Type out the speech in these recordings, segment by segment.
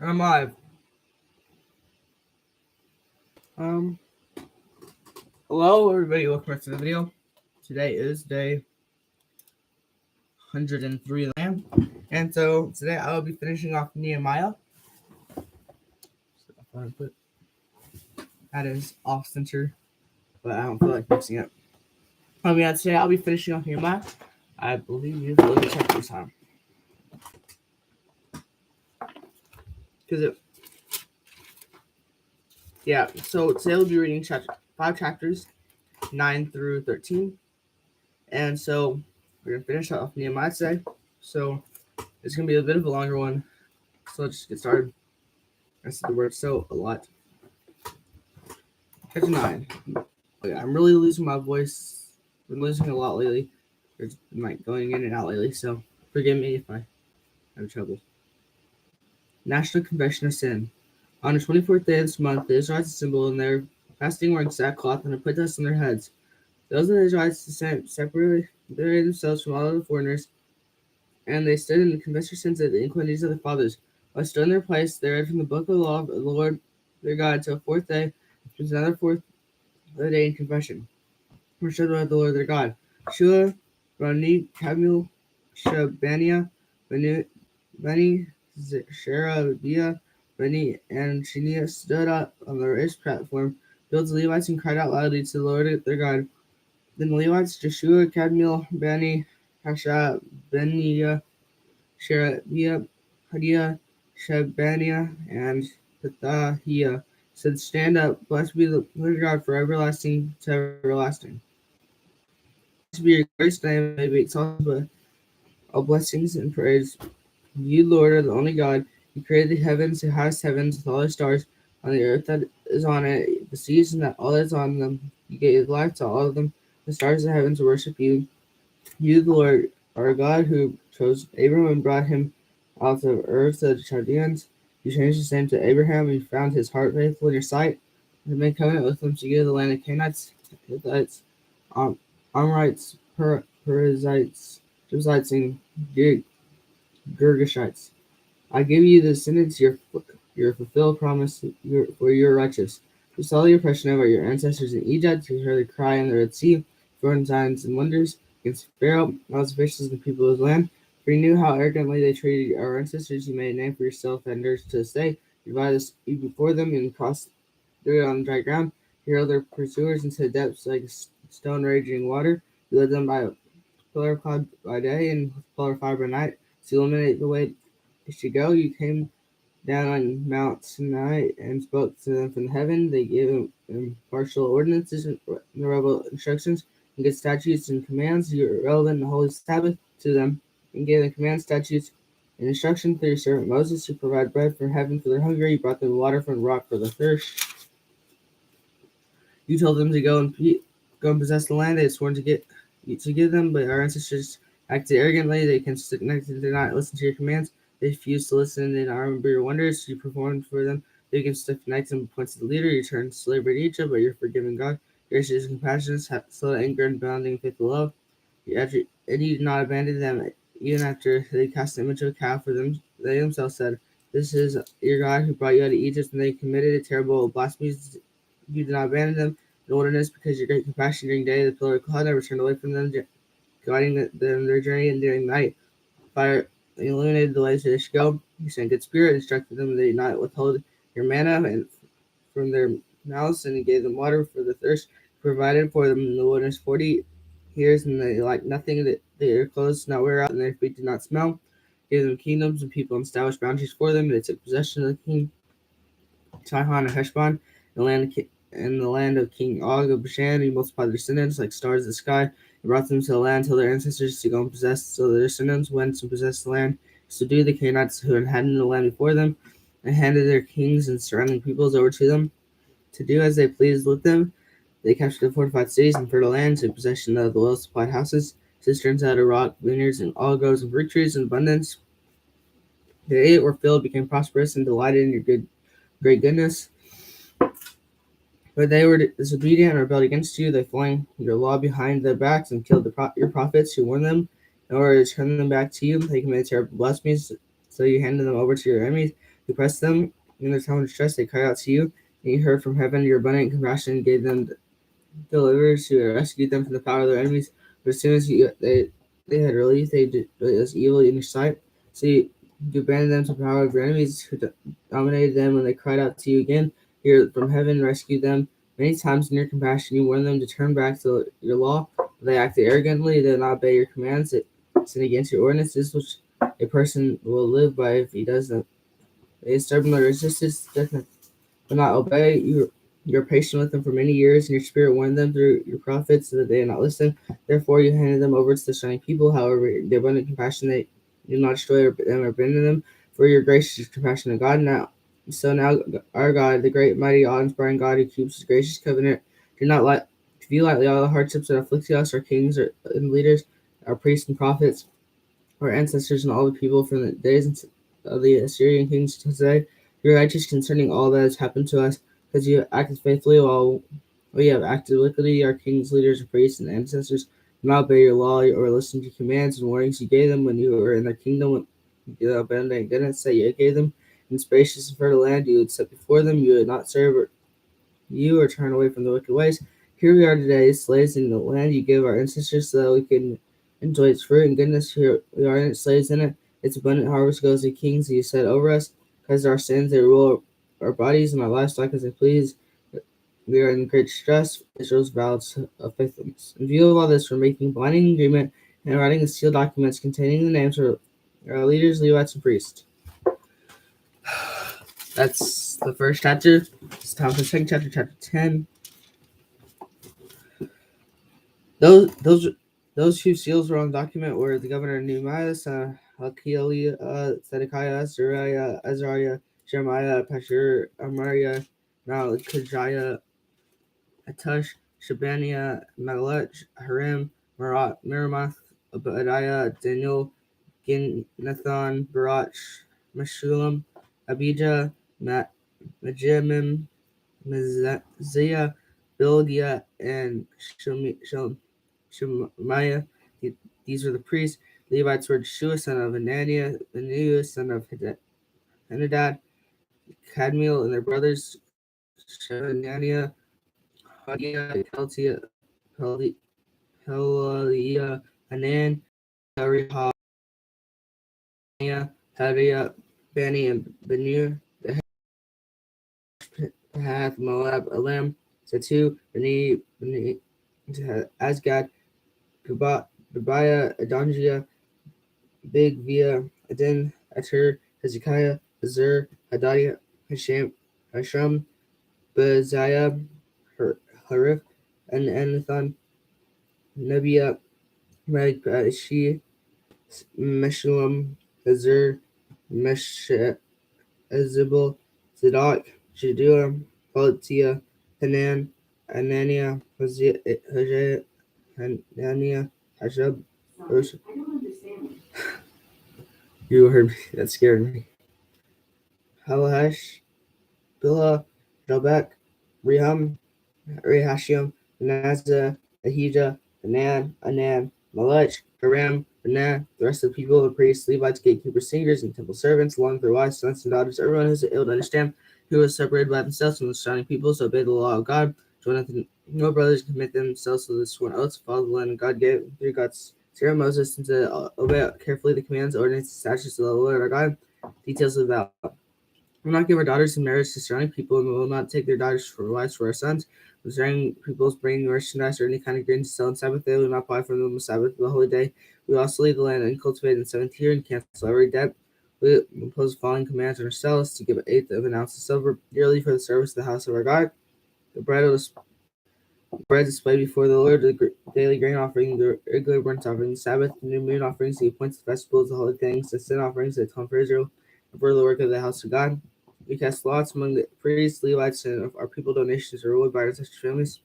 I'm live. Um, Hello everybody, welcome back to the video. Today is day 103 of the land. And so today I will be finishing off Nehemiah. So that is off center, but I don't feel like fixing it. Today I'll be finishing off Nehemiah. I believe it's a little chapter time. So today we'll be reading 5 chapters, 9 through 13. And so we're going to finish off Nehemiah today. So it's going to be a bit of a longer one. So let's just get started. I said the word so a lot. Chapter 9. Okay, I'm really losing my voice. I've been losing it a lot lately. It's been like going in and out lately, so forgive me if I have trouble. National Confession of Sin. On the 24th day of this month, the Israelites assembled in their fasting wearing sackcloth and put dust on their heads. Those of the Israelites separated themselves from all of the foreigners, and they stood and confessed their sins at the iniquities of their fathers. While stood in their place, they read from the book of the law of the Lord their God until 4th day, which was another 4th day in confession. Worship the Lord their God. Shua, Rani, Kamil, Shabania, Beni, Sherebiah, Beni, and Shenia stood up on the raised platform, built the Levites, and cried out loudly to the Lord their God. Then the Levites, Joshua, Kadmiel, Bani, Hasha, Beniah, Sherebiah, Hadiah, Shebaniah, and Pethahiah said, Stand up, blessed be the Lord God for everlasting to everlasting. Blessed be your glorious name, may be exalted by all blessings and praise. You, Lord, are the only God. You created the heavens, the highest heavens, with all the stars, on the earth that is on it, the seas and that all that is on them. You gave life to all of them. The stars of the heavens worship you. You, the Lord, are a God who chose Abram and brought him out of Ur to the Chaldeans. You changed his name to Abraham, and you found his heart faithful in your sight. You made covenant with him to give the land of Canaanites, Hittites, Amorites, Perizzites, Jebusites, and Girgashites. I give you the descendants your fulfilled promise, for you are righteous. You saw the oppression of your ancestors in Egypt, you heard the cry in the Red Sea, performed signs and wonders against Pharaoh, all his officials, and the people of his land. For you knew how arrogantly they treated our ancestors. You made a name for yourself and endures to this day. You divided us before them and crossed through it on dry ground. You hurled their pursuers into the depths like stone raging water. You led them by a pillar of cloud by day and a pillar of fire by night. To illuminate the way they should go, you came down on Mount Sinai and spoke to them from heaven. They gave them impartial ordinances and rebel instructions and good statutes and commands. You were relevant in the holy Sabbath to them and gave them commands, statutes, and instruction through your servant Moses, who provided bread from heaven for their hunger. You brought them water from the rock for their thirst. You told them to go and possess the land they had sworn to give them, but our ancestors acted arrogantly. They did not listen to your commands. They refused to listen and did not remember your wonders you performed for them. They began stiff necked and appointed the leader. You turned slavery to Egypt, but you're forgiving God. Gracious and compassionate, slow to anger and abounding in faithful love. And you did not abandon them even after they cast the image of a calf for them. They themselves said, This is your God who brought you out of Egypt, and they committed a terrible blasphemy. You did not abandon them in the wilderness because your great compassion during day. The pillar of cloud never turned away from them, guiding them their journey, and during night fire illuminated the ways they should go. You sent good spirit, instructed them they did not withhold your manna and from their mouths, and he gave them water for the thirst. He provided for them in the wilderness 40 years, and they lacked nothing. That their clothes did not wear out, and their feet did not smell. He gave them kingdoms and people, and established boundaries for them. They took possession of the king Sihon and Heshbon, in the land of King Og of Bashan. He multiplied their descendants like stars of the sky. He brought them to the land till their ancestors to go and possess. So their descendants went and possessed the land, subdued the Canaanites who inhabited the land before them, and handed their kings and surrounding peoples over to them to do as they pleased with them. They captured the fortified cities and fertile land, took possession of the well-supplied houses, cisterns out of rock, vineyards, and olive groves and fruit trees in abundance. They ate, were filled, became prosperous, and delighted in your great goodness. But they were disobedient and rebelled against you. They flung your law behind their backs and killed your prophets who warned them in order to turn them back to you. They committed terrible blasphemies, so you handed them over to your enemies. You pressed them in their time of distress. They cried out to you, and you heard from heaven your abundant compassion and gave them deliverers who rescued them from the power of their enemies. But as soon as they had relief, they did what was evil in your sight. So you abandoned them to the power of your enemies who dominated them when they cried out to you again. You from heaven rescued them. Many times in your compassion, you warned them to turn back to your law. But they acted arrogantly. They did not obey your commands. They sinned against your ordinances, which a person will live by if he does them. They stubbornly resisted judgment, will not obey. You're patient with them for many years, and your spirit warned them through your prophets so that they did not listen. Therefore, you handed them over to the shining people. However, the abundant compassion they did not destroy them or abandon them. For your gracious compassion of God now. So now, our God, the great, mighty, awe-inspiring God who keeps His gracious covenant, do not let view lightly all the hardships that afflict us, our kings and leaders, our priests and prophets, our ancestors, and all the people from the days of the Assyrian kings to today. You're righteous concerning all that has happened to us, because you have acted faithfully while we have acted wickedly. Our kings, leaders, and priests, and ancestors did not obey your law or listen to commands and warnings you gave them when you were in their kingdom. When you abandoned goodness that you gave them, in spacious and fertile land you would set before them, you would not serve you or turn away from the wicked ways. Here we are today, slaves in the land you gave our ancestors so that we can enjoy its fruit and goodness. Here we are slaves in it. Its abundant harvest goes to kings you set over us. Because of our sins, they rule our bodies and our livestock as they please. We are in great distress. Israel's vows of faithfulness. In view of all this, we're making a binding agreement and writing the sealed documents containing the names of our leaders, Levites, and priests. That's the first chapter. It's time for the second chapter, chapter 10. Those whose seals were on the document were the governor Neimiah, Hilkiah, Zedekiah, Azariah, Jeremiah, Pashur, Amariah, Malchijah, Atush, Shabaniah, Malech, Harim, Miramoth, Obadiah, Daniel, Ginathan, Barach, Meshulam, Abijah, Majimim, Mizziah, Bilgiah, and Shemaiah. These were the priests. Levites were Jeshua, son of Ananiah, Benaiah, son of Henadad, Kadmiel, and their brothers Shebaniah, Hodiah, Pelaliah, Hanan, Arihah, Hadiah, Bani, and Benur, the Hath, Moab, Elam, Satu, Bani, Asgad, Tobiah, Adonijah, Bigvia, Adin, Ater, Hezekiah, Azur, Hadadiah, Hashem, Beziah, Harif, and Anathan, Nebiah, Magbashi, Meshullam, Azur, Ezebel, Zadok, Jedua, Pelatiah, Hanan, Ananiah, Hosea, Hananiah, Hashab. You heard me. That scared me. Halahash, Bilhah, Jobek, Rehum, Rehashiam, Manasseh, Ahijah, Anan, Malach, Haram, Benah, the rest of the people, the priests, Levites, gatekeepers, singers, and temple servants, along with their wives, sons, and daughters, everyone who's able to understand, who was separated by themselves from the surrounding peoples, to obey the law of God, join nothing, no brothers commit themselves to the sworn oaths, follow the land God gave through God's servant Moses, and to obey carefully the commands, ordinances, statutes of the Lord our God. Details of the vow. We will not give our daughters in marriage to surrounding people, and we will not take their daughters for wives for our sons. When surrounding peoples bring merchandise or any kind of grain to sell on Sabbath day, we will not buy from them on the Sabbath, the holy day. We will also leave the land uncultivated in the seventh year and cancel every debt. We impose the following commands on ourselves: to give an eighth of an ounce of silver yearly for the service of the house of our God. The bread displayed before the Lord, the daily grain offering, the regular burnt offering, the Sabbath, the new moon offerings, the appointed festivals, the holy things, the sin offerings, the atonement for Israel, and for the work of the house of God. We cast lots among the priests, Levites, and of our people. Donations are ruled by our ancestors' families.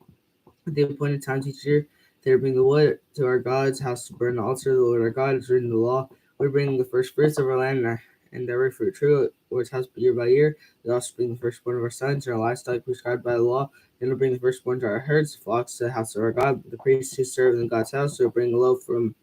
At the appointed times each year, they bring the wood to our God's house to burn the altar of the Lord our God, as written in the law. We bring the first fruits of our land and every fruit true, Lord's house year by year. We also bring the firstborn of our sons and our livestock prescribed by the law. Then we bring the firstborn to our herds, flocks to the house of our God. The priests who serve in God's house will bring a loaf from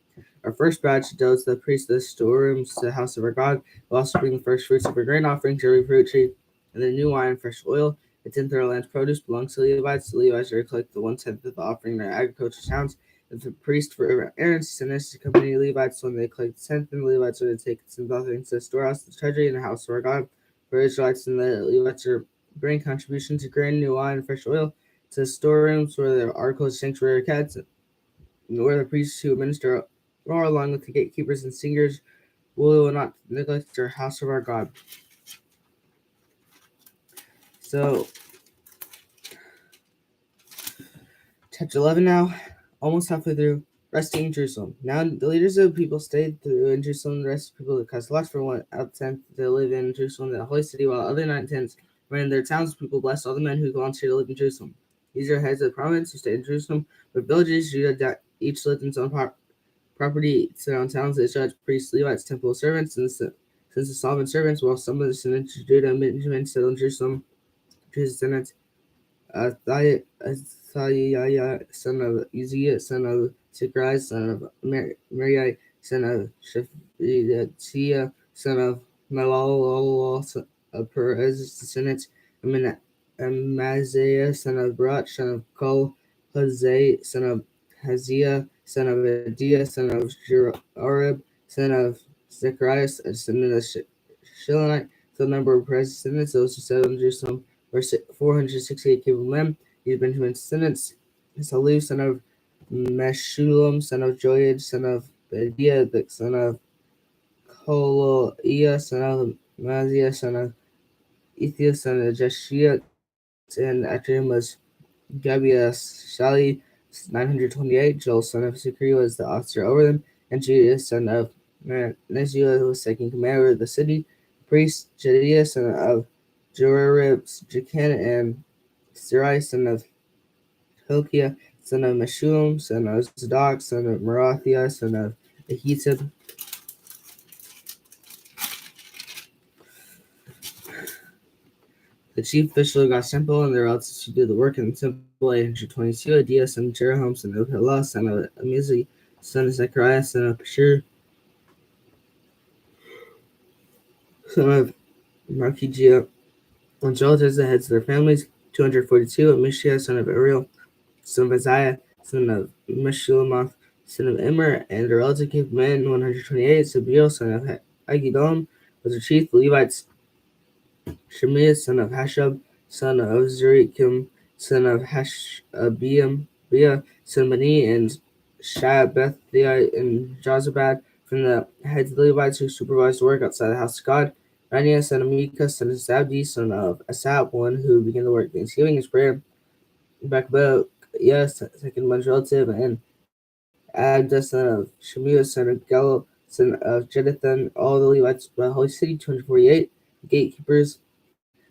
Our first batch does the priest the storerooms to the house of our God. We'll also bring the first fruits of our grain offering to every fruit tree, and the new wine and fresh oil. A tenth of our land's produce belongs to the Levites. The Levites are to collect the 1/10 of the offering in their agricultural towns. If the priest for Aaron's descendants to accompany the Levites when they collect the tenth, then the Levites are to take the offerings to the storehouse, the treasury, and the house of our God. For Israelites and the Levites are bring contributions to grain, new wine, and fresh oil to the storerooms where the articles of sanctuary are kept, and where the priests who administer are, along with the gatekeepers and singers, will not neglect our house of our God. So, chapter 11 now, almost halfway through. Resting in Jerusalem. Now the leaders of the people stayed through in Jerusalem. The rest of the people that cast lots for one out tenth to live in Jerusalem, the holy city, while other 9 tenths were in their towns. People blessed all the men who volunteered to live in Jerusalem. These are heads of the province who stayed in Jerusalem, but villages, Judah, each lived in its own property, surround towns. The Israelites, priests, Levites, temple servants, and since the Solomon servants, while some of the descendants of Judah and Benjamin settled in Jerusalem, Jews' descendants. Athaliah, son of Uzziah, son of Zechariah, son of Mari, son of Shephatiah, son of Malal, son of Perez's descendants, Amaziah, son of Barak, son of Kol, Hosea, son of Haziah, son of Adiah, son of Jarib, son of Zechariah, a descendant of Shilonite. The number of Perez's descendants, those who settled in Jerusalem, were 468 capable men. These Benjamin's descendants: Salih, son of Meshullam, son of Joed, son of Bediah, the son of Kolaiah, son of Maziah, son of Ethiah, son of Jeshiah, and after him was Gabiah Shali, 928. Joel, son of Zikri, was the officer over them, and Judah, son of Neziah, was second commander of the city. Priest Jediah, son of Jorib, Jachin, and Sarai, son of Hilkiah, son of Meshullam, son of Zadok, son of Marathiah, son of Ahitub. The chief official of God's temple and their relatives who did the work in the temple, 822. Adiah, son of Jeroham, son of Hilah, son of Amizi, son of Zechariah, son of Pashur, son of Malchijah, and relatives, the heads of their families, 242. Amishia, son of Ariel, son of Isaiah, son of Meshulamoth, son of Immer, and their relative men, 128. Sabiel, son of Agidon, was the chief. The Levites, Shemiah, son of Hashab, son of Zurikim, son of Hashabiam, son of Bani, and Shabbathiah and Jozabad, from the heads of the Levites who supervised the work outside the house of God. Raniah, son of Micah, son of Zabdi, son of Asap, one who began the work of thanksgiving and prayer. Bakbuk, yes, second one's relative, and Abda, son of Shemuel, son of Gallo, son of Jeduthun, all the Levites of the holy city, 248. Gatekeepers,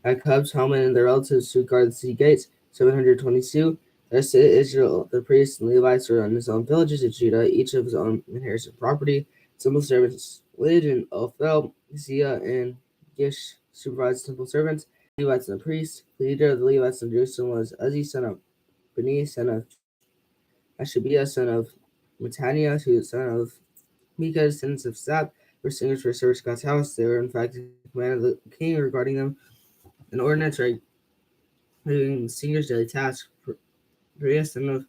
Akub, Talmud, and their relatives who guard the city gates, 722. The rest of Israel, the priests and Levites, were in his own villages in Judah, each of his own inherited property. Temple servants lived in Ophel, Zia, and Gish supervised temple servants. Levites and the priests. The leader of the Levites in Jerusalem was Uzzi, son of Bani, son of Hashabiah, son of Mataniah, who was son of Micah, descendants of Sap, were singers for service God's house. They were in fact the command of the king regarding them. An ordinance regulating the singers' daily tasks. Priya, son of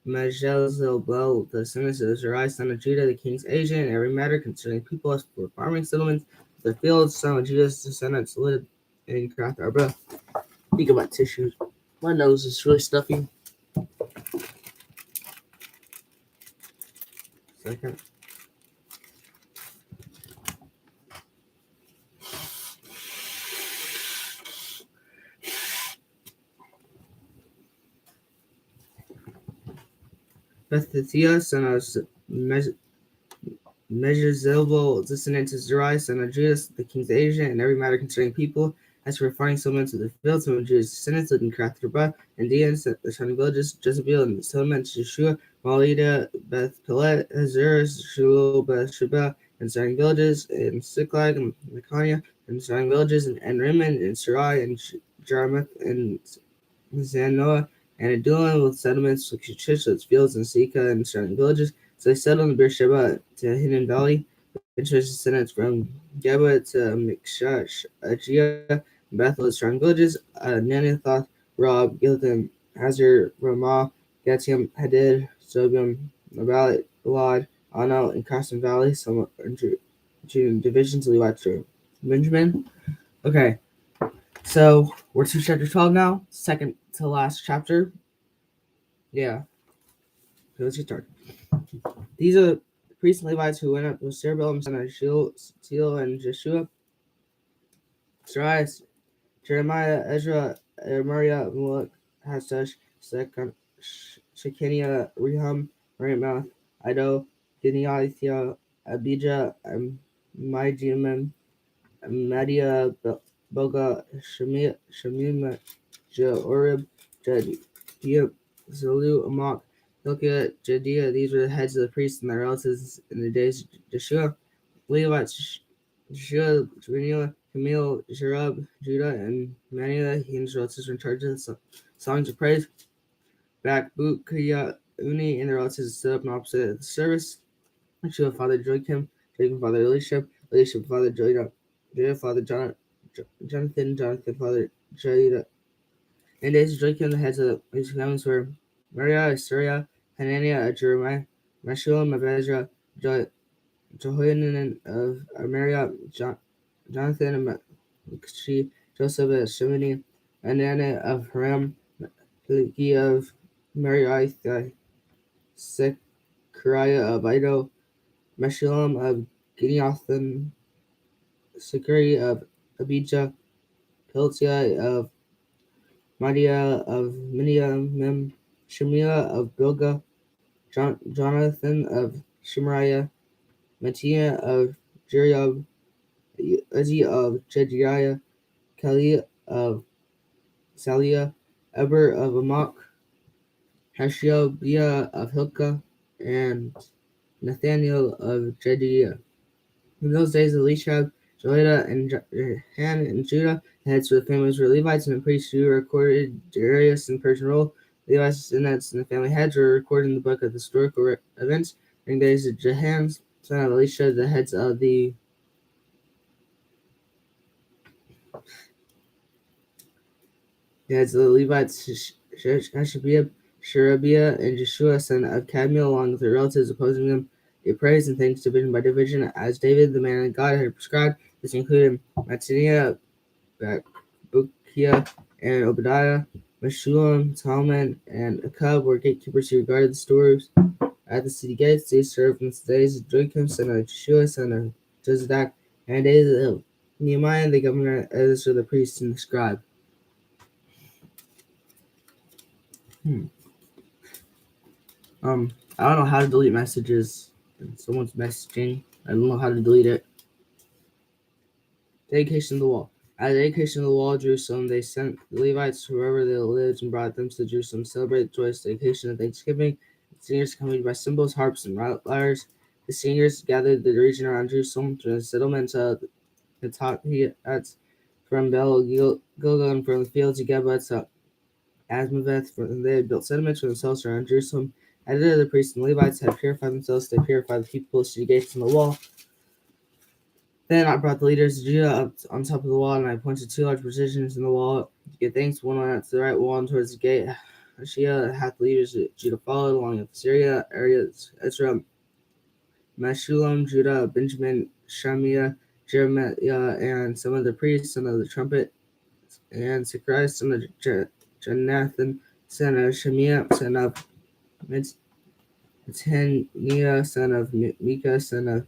Majezabel, the descendants of Zerai, son of Judah, the king's agent, in every matter concerning people as for farming settlements, the fields, son of Judah's descendants lived in Krath Arba. Think about tissues. My nose is really stuffy. Second. Bethathia, son of Mejezabel, descendant of Zerai, son of Judah, the king's agent, in every matter concerning people. As for refining settlements of the fields, some of Judah's descendants lived in Krath Arba, and Dan, the surrounding villages, Jezebel, and the settlements, Yeshua, Malida, Beth Pelet, Hazur, Shul, Beth Sheba, and surrounding villages, and Siklag, and Mecania, and surrounding villages, and Rimmon, and Sarai, and Jarmuth, and Zanoah, and Adullam, with settlements, Shish, its fields, and Sika, and surrounding villages, So they settled in Beersheba to Hinnom Valley, and chose descendants from Geba to Mikshah, Ajia, Bethel, its surrounding villages, Nanathoth, Rob, Giltham, Hazar, Ramah, Gatium, Hadid, Zobim, Nabalit, Lod, Ano, and Carson Valley, some divisions of Levi through Benjamin. Okay, so we're to chapter 12 now, second to last chapter. Yeah, so let's get started. These are the priests and Levites who went up with Zerubbabel, son of Sheal, and Jeshua, Sariah, Jeremiah, Ezra, Mariah, Mulek, Hasash, Shekaniah, Rehum, Ramoth, Ido, Geniathia, Abijah, Maijiman, Madia, Boga, Shemima, Jeorib, Jediah, Zalu, Amok, Hilkiah, Jediah. These were the heads of the priests and their relatives in the days of Jeshua. Levites, Jeshua, Jemilah, Camille, Jerub, Judah, and Maniah. He and his relatives were in charge of the songs of praise. Bakbukiah, Uni, and their relatives stood up and opposite the service. Jeshua fathered Joachim, Joachim fathered Elisha, Elisha fathered Joiada, Joiada fathered Jonathan, Jonathan fathered Joiada. In the days of Joachim, the heads of his families were Mariah, Asuriah, Hananiah, Jeremiah, Meshullam, Abezra, Jehoianan of Mariah, Jonathan of Makshi, Joseph of Shemini, Anana of Haram, Hilkiah of Mariah, Zechariah of Ido, Meshullam of Gideotham, Sakari of Abijah, Hilkiah of Madiah of Miniamim, Shemiah of Bilgah, Jonathan of Shemariah, Mattiah of Jeriob, Uzi of Jediah, Kelly of Saliah, Eber of Amok, Hashobiah of Hilkah, and Nathaniel of Jediah. In those days, Elishab, Joiada, and Han and Judah, the heads of the families were Levites, and the priests who recorded Darius and Persian rule. Levi's descendants and the family heads were recorded in the book of historical events during the days of Jehan, son of Elisha, the heads of the Levites, Hashabiah, Sherebiah, and Jeshua, son of Kadmiel, along with their relatives opposing them, gave praise and thanks division by division, as David, the man of God, had prescribed. This included Mattaniah, Bakbukiah, and Obadiah. Meshullam, Talman, and Akub were gatekeepers who guarded the stores at the city gates. They served in the days of Joachim, son of Jeshua, son of Jozadak, and days of Neimiah, the governor, as the priest and the scribe. I don't know how to delete messages. If someone's messaging, I don't know how to delete it. Dedication of the wall. At the dedication of the wall of Jerusalem, they sent the Levites wherever they lived and brought them to Jerusalem to celebrate the joyous dedication of Thanksgiving. The singers accompanied by cymbals, harps, and lyres. The singers gathered the region around Jerusalem from the settlements of the Tophetites, from Bel Gilgal, from the fields of Geba to Asmaveth, for they had built settlements for themselves around Jerusalem. As the priests and Levites had purified themselves, they purified the people, city gates, and the wall. Then I brought the leaders of Judah up on top of the wall, and I appointed 2 large positions in the wall to give thanks. One went out to the right wall and towards the gate. Hoshea and half the leaders of Judah followed, along with Syria, areas, Ezra, Meshullam, Judah, Benjamin, Shemiah, Jeremiah, and some of the priests, son of the trumpet, and Zechariah, son of Jonathan, son of Shemiah, son of Mattaniah, son of Micah, son of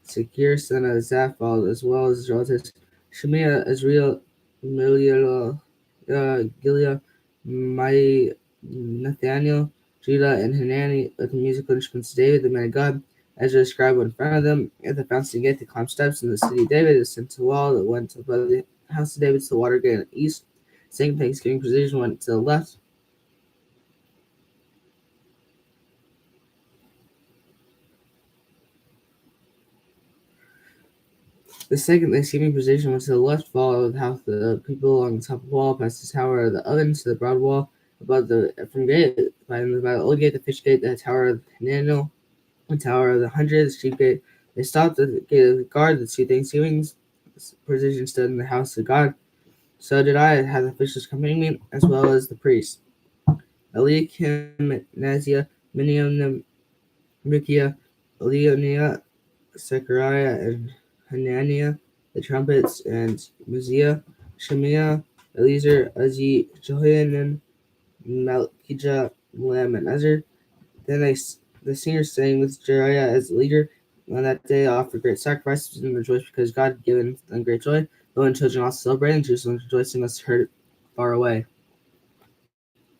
Sakir, son of Zaphal, as well as his relatives Shemiah, Israel, Gilead, Nathaniel, Judah, and Hanani with the musical instruments. David, the man of God, Ezra the scribe, went in front of them. At the fountain gate, they climbed steps in the city of David, ascended to the wall that went above the house of David to the water gate on the east. The second Thanksgiving position went to the left. The second Thanksgiving position went to the left, followed half the people along the top of the wall, past the tower of the oven to the broad wall above the Ephraim gate, by the old gate, the fish gate, the tower of Hananiel, the tower of the hundred, the sheep gate. They stopped at the gate of the guard, the two thanksgivings. Precision stood in the house of God. So did I have the officials accompanying me, as well as the priests. Eliakim, Nazia, Miniam, Mikia, Leonia, Zechariah, and Hananiah, the trumpets, and Muzziah, Shemiah, Eliezer, Uzi, Johanan, Malkijah, Lam, and Ezra. Then the singers sang with Jeriah as leader. On that day, offered great sacrifices and rejoiced because God had given them great joy. Though and children also celebrating, Jerusalem rejoicing was heard far away.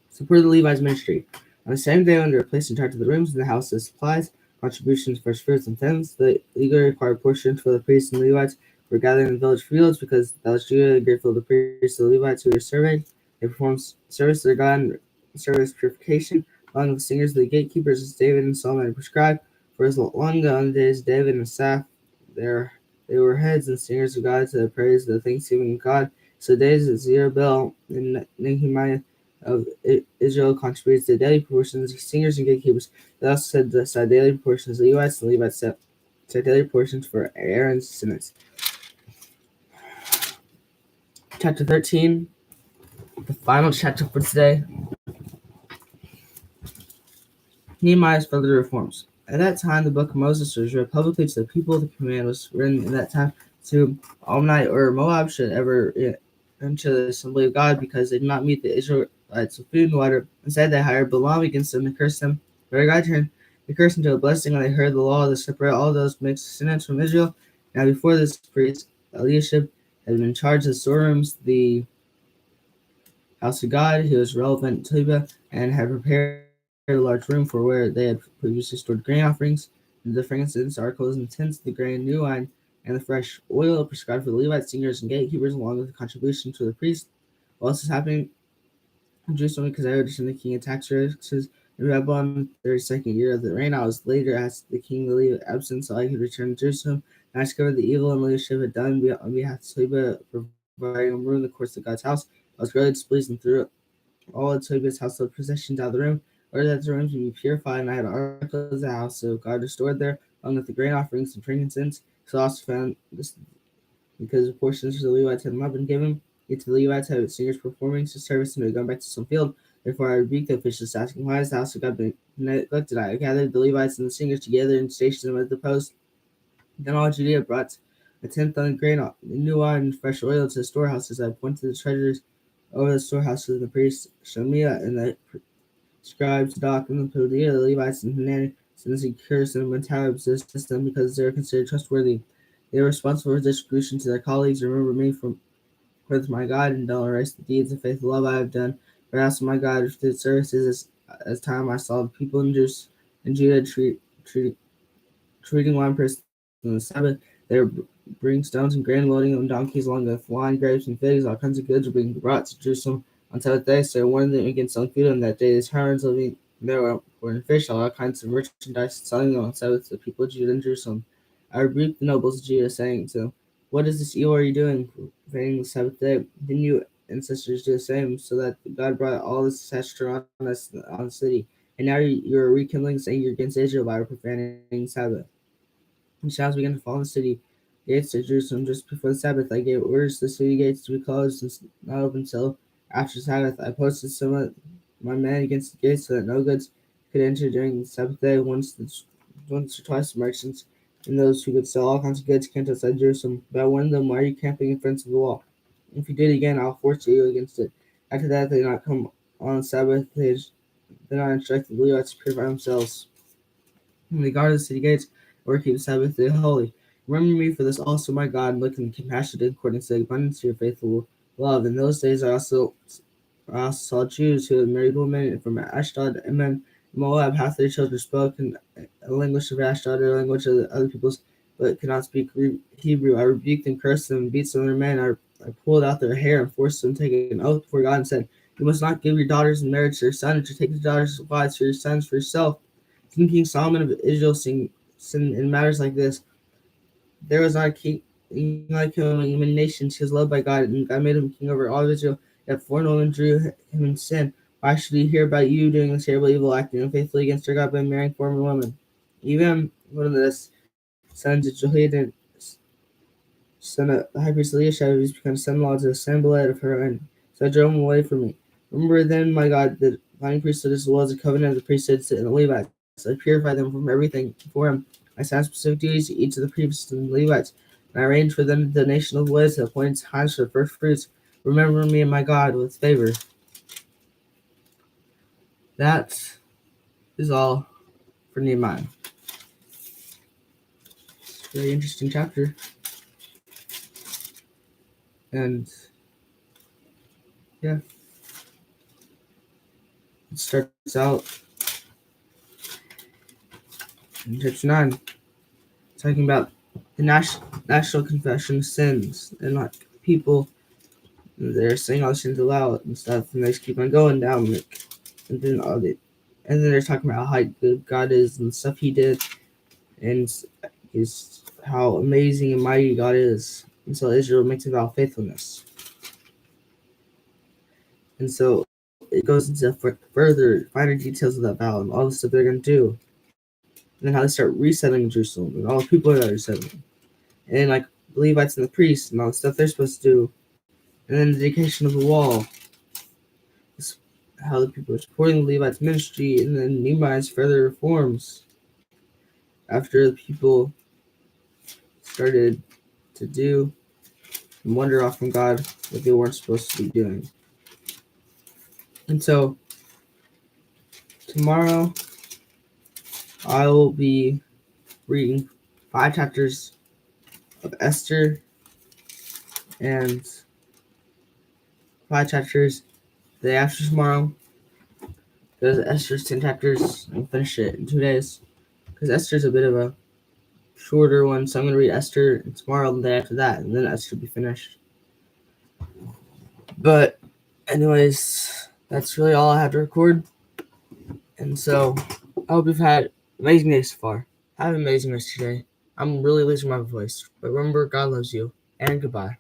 Support the Levites' ministry. On the same day, when they were placed in charge of the rooms in the house of supplies, contributions, first fruits, and tenths, the legally required portions for the priests and Levites were gathered in the village fields because that was Judah, grateful to the priests and the Levites who were serving. They performed service to their God and service purification, along with the singers, the gatekeepers, as David and Solomon had prescribed. For as long ago in the days of David and Asaph, they were heads and singers of God to the praise of the thanksgiving of God. So the days of Zerubbabel and Nehemiah of Israel contributes to daily proportions, singers and gatekeepers. They also set daily proportions, Levites, and Levites set daily portions for Aaron's descendants. Chapter 13, the final chapter for today. Nehemiah's further reforms. At that time, the book of Moses was read publicly to the people. The command was written in that time to Ammonite or Moab should ever enter the assembly of God because they did not meet the Israelites with food and water. Instead, they hired Balaam against them and cursed them. But God turned the curse into a blessing when they heard the law to separate all those mixed descendants from Israel. Now, before this priest, Eliashib had been in charge of the storerooms, the house of God. He was relevant to Tobiah and had prepared a large room for where they had previously stored grain offerings, the frankincense, articles, and tents, the grain, new wine, and the fresh oil prescribed for the Levites, singers, and gatekeepers, along with the contributions to the priests. While this is happening in Jerusalem, because I ordered the king of tax taxes in Babylon, the 32nd year of the reign, I was later asked the king to leave absence so I could return to Jerusalem. And I discovered the evil and leadership had done on behalf of Tobiah, providing a room in the courts of God's house. I was greatly displeased and threw all of Tobiah's household possessions out of the room, ordered that the rooms be purified, and I had articles of the house of God restored there, along with the grain offerings and frankincense. So I also found this because the portions to the Levites had not been given, yet to the Levites had singers performing to service and had gone back to some field. Therefore I rebuked the officials, asking, why has the house of God been neglected? I gathered the Levites and the singers together and stationed them at the post. Then all Judea brought a tenth on the grain, new wine, and fresh oil to the storehouses. I appointed the treasurers over the storehouses, the priests Shemiah and the scribes, Doc, and the Podiah, the Levites, and Hanani, since he cursed them and Talib to assist them because they were considered trustworthy. They were responsible for distribution to their colleagues. Remember me from with my God, and don't erase the deeds of faith and love I have done. But also my God, did services as time I saw the people in Judah treating one person on the Sabbath. They were bringing stones and grain, loading on donkeys along with wine, grapes, and figs. All kinds of goods were being brought to Jerusalem on Sabbath day. So I warned them against selling food on that day. These Hirons living there were in fish, all kinds of merchandise, selling them on Sabbath to the people of Judah and Jerusalem. I rebuked the nobles of Judah, saying to them, what is this evil are you doing, profaning the Sabbath day? Didn't you ancestors do the same, so that God brought all this disaster on us, on the city? And now you are rekindling this anger against Israel by profaning Sabbath. And shouts began to fall in the city gates to Jerusalem just before the Sabbath. I gave orders to the city gates to be closed and not open until after Sabbath. I posted some of my men against the gates so that no goods could enter during the Sabbath day. Once or twice the merchants and those who could sell all kinds of goods camped outside Jerusalem. But I warned them, why are you camping in front of the wall? If you did it again, I'll force you against it. After that, they did not come on the Sabbath. They did not instruct the Levites to purify themselves. And they guarded the city gates, or keep the Sabbath day holy. Remember me for this also, my God, and look in compassion according to the abundance of your faithful love. In those days I also saw Jews who had married women from Ashdod, Ammon, Moab. Half their children spoke in the language of Ashdod or language of the other peoples, but could not speak Hebrew. I rebuked them, cursed them, and beat some of their men. I pulled out their hair and forced them to take an oath before God and said, you must not give your daughters in marriage to your son, or take the daughters as wives for your sons for yourself. King Solomon of Israel sin in matters like this. There was not a king like him among many nations. He was loved by God, and God made him king over all of Israel. Yet foreign women drew him in sin. Why should we hear about you doing this terrible evil, acting unfaithfully against our God by marrying foreign women? Even one of the sons of Jehoiada, son of the high priest Eliashib, who's become son-in-law to Sanballat of Horon. So I drove him away from me. Remember then, my God, the divine priesthood as well as the covenant of the priesthood and the Levites. I purify them from everything before him. I assigned specific duties to each of the priests and the Levites, and I arranged for them the nation of Wiz to appoint times for first fruits. Remember me and my God with favor. That is all for Nehemiah. It's a very interesting chapter. And yeah, it starts out in chapter 9, talking about the national confession of sins, and like people, they're saying all the sins aloud and stuff, and they just keep on going down, like, and then they're talking about how good God is and stuff He did, and how amazing and mighty God is, and so Israel makes a vow of faithfulness, and so it goes into further finer details of that vow and all the stuff they're going to do, and then how they start resettling Jerusalem and all the people that are resettling, and like the Levites and the priests and all the stuff they're supposed to do, and then the dedication of the wall, how the people are supporting the Levites' ministry, and then Nehemiah's further reforms after the people started to do and wander off from God what they weren't supposed to be doing. And so tomorrow I will be reading 5 chapters of Esther and 5 chapters the day after tomorrow, because Esther's 10 chapters and finish it in 2 days, because Esther's a bit of a shorter one, so I'm going to read Esther tomorrow and the day after that, and then Esther will be finished. But anyways, that's really all I have to record, and so I hope you've had an amazing day so far. Have an amazing rest of your day. I'm really losing my voice, but remember, God loves you, and goodbye.